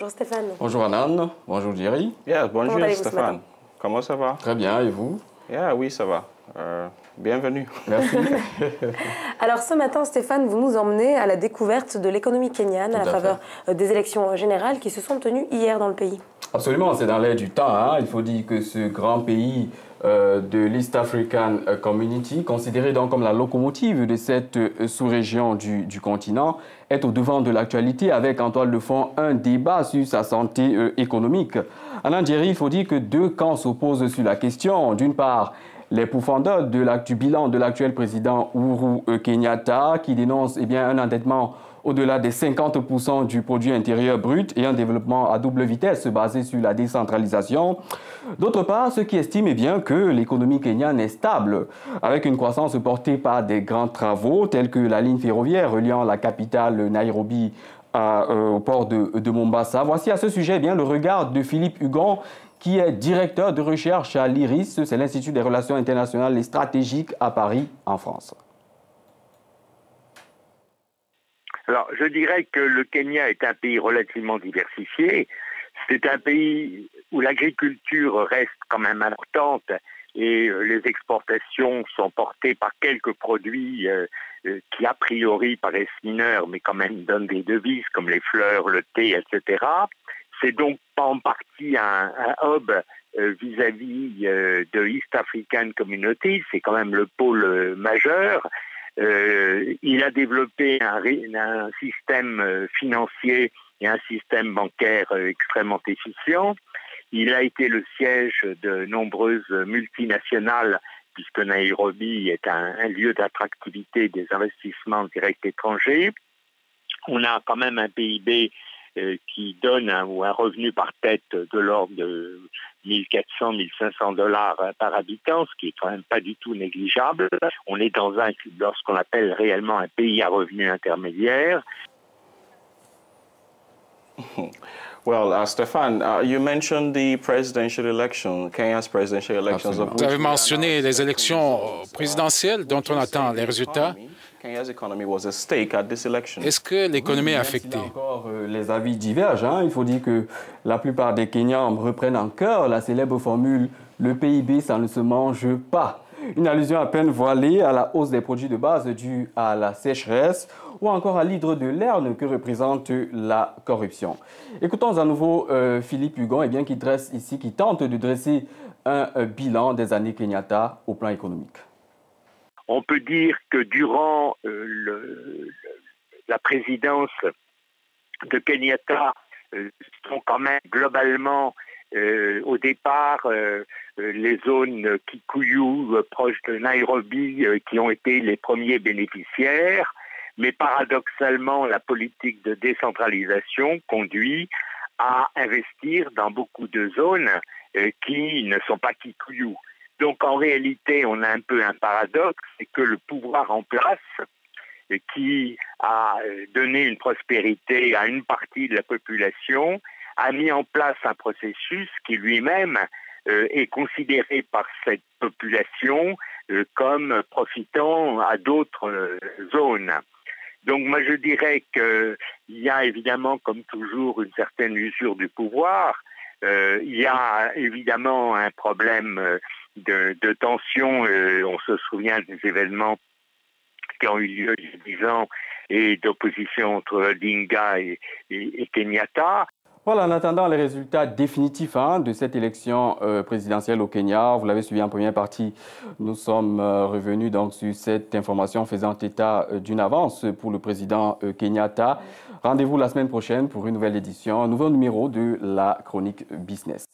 Bonjour Stéphane. Bonjour Anan, bonjour Jerry. Bonjour Stéphane. Comment ça va? Très bien, et vous? Oui, ça va. Bienvenue. Merci. Alors ce matin, Stéphane, vous nous emmenez à la découverte de l'économie kenyane à la faveur des élections générales qui se sont tenues hier dans le pays. Absolument, c'est dans l'air du temps. Hein. Il faut dire que ce grand pays de l'East African Community, considéré donc comme la locomotive de cette sous-région du continent, est au devant de l'actualité avec en toile de fond un débat sur sa santé économique. En Algérie, il faut dire que deux camps s'opposent sur la question. D'une part, les pourfendeurs du bilan de l'actuel président Uhuru Kenyatta qui dénonce un endettement au-delà des 50% du produit intérieur brut et un développement à double vitesse basé sur la décentralisation. D'autre part, ceux qui estiment que l'économie kenyane est stable, avec une croissance portée par des grands travaux tels que la ligne ferroviaire reliant la capitale Nairobi au port de Mombasa. Voici à ce sujet le regard de Philippe Hugon, qui est directeur de recherche à l'IRIS, c'est l'Institut des relations internationales et stratégiques à Paris, en France. Alors, je dirais que le Kenya est un pays relativement diversifié. C'est un pays où l'agriculture reste quand même importante et les exportations sont portées par quelques produits qui, a priori, paraissent mineurs, mais quand même donnent des devises, comme les fleurs, le thé, etc. C'est donc en partie un hub vis-à-vis de East African Community. C'est quand même le pôle majeur. Il a développé un système financier et un système bancaire extrêmement efficient. Il a été le siège de nombreuses multinationales, puisque Nairobi est un lieu d'attractivité des investissements directs étrangers. On a quand même un PIB qui donne un revenu par tête de l'ordre de 1400, 1500 $ par habitant, ce qui est quand même pas du tout négligeable. On est dans ce qu'on appelle réellement un pays à revenu intermédiaire. Well, Stéphane, you mentioned the presidential election, Kenya's presidential elections. Vous avez mentionné les élections présidentielles dont on attend les résultats. Est-ce que l'économie est affectée? Les avis divergent. Il faut dire que la plupart des Kenyans reprennent en cœur la célèbre formule « le PIB, ça ne se mange pas ». Une allusion à peine voilée à la hausse des produits de base due à la sécheresse ou encore à l'hydre de Lerne que représente la corruption. Écoutons à nouveau Philippe Hugon qui tente de dresser un bilan des années Kenyatta au plan économique. On peut dire que durant la présidence de Kenyatta, sont quand même globalement au départ les zones Kikuyu proches de Nairobi qui ont été les premiers bénéficiaires, mais paradoxalement la politique de décentralisation conduit à investir dans beaucoup de zones qui ne sont pas Kikuyu. Donc en réalité, on a un peu un paradoxe, c'est que le pouvoir en place, qui a donné une prospérité à une partie de la population, a mis en place un processus qui lui-même est considéré par cette population comme profitant à d'autres zones. Donc moi je dirais qu'il y a évidemment comme toujours une certaine usure du pouvoir. Il y a évidemment un problème de tension. On se souvient des événements qui ont eu lieu il y a 10 ans et d'opposition entre Odinga et Kenyatta. Voilà, en attendant les résultats définitifs de cette élection présidentielle au Kenya, vous l'avez suivi en première partie, nous sommes revenus donc sur cette information faisant état d'une avance pour le président Kenyatta. Rendez-vous la semaine prochaine pour une nouvelle édition, un nouveau numéro de la Chronique Business.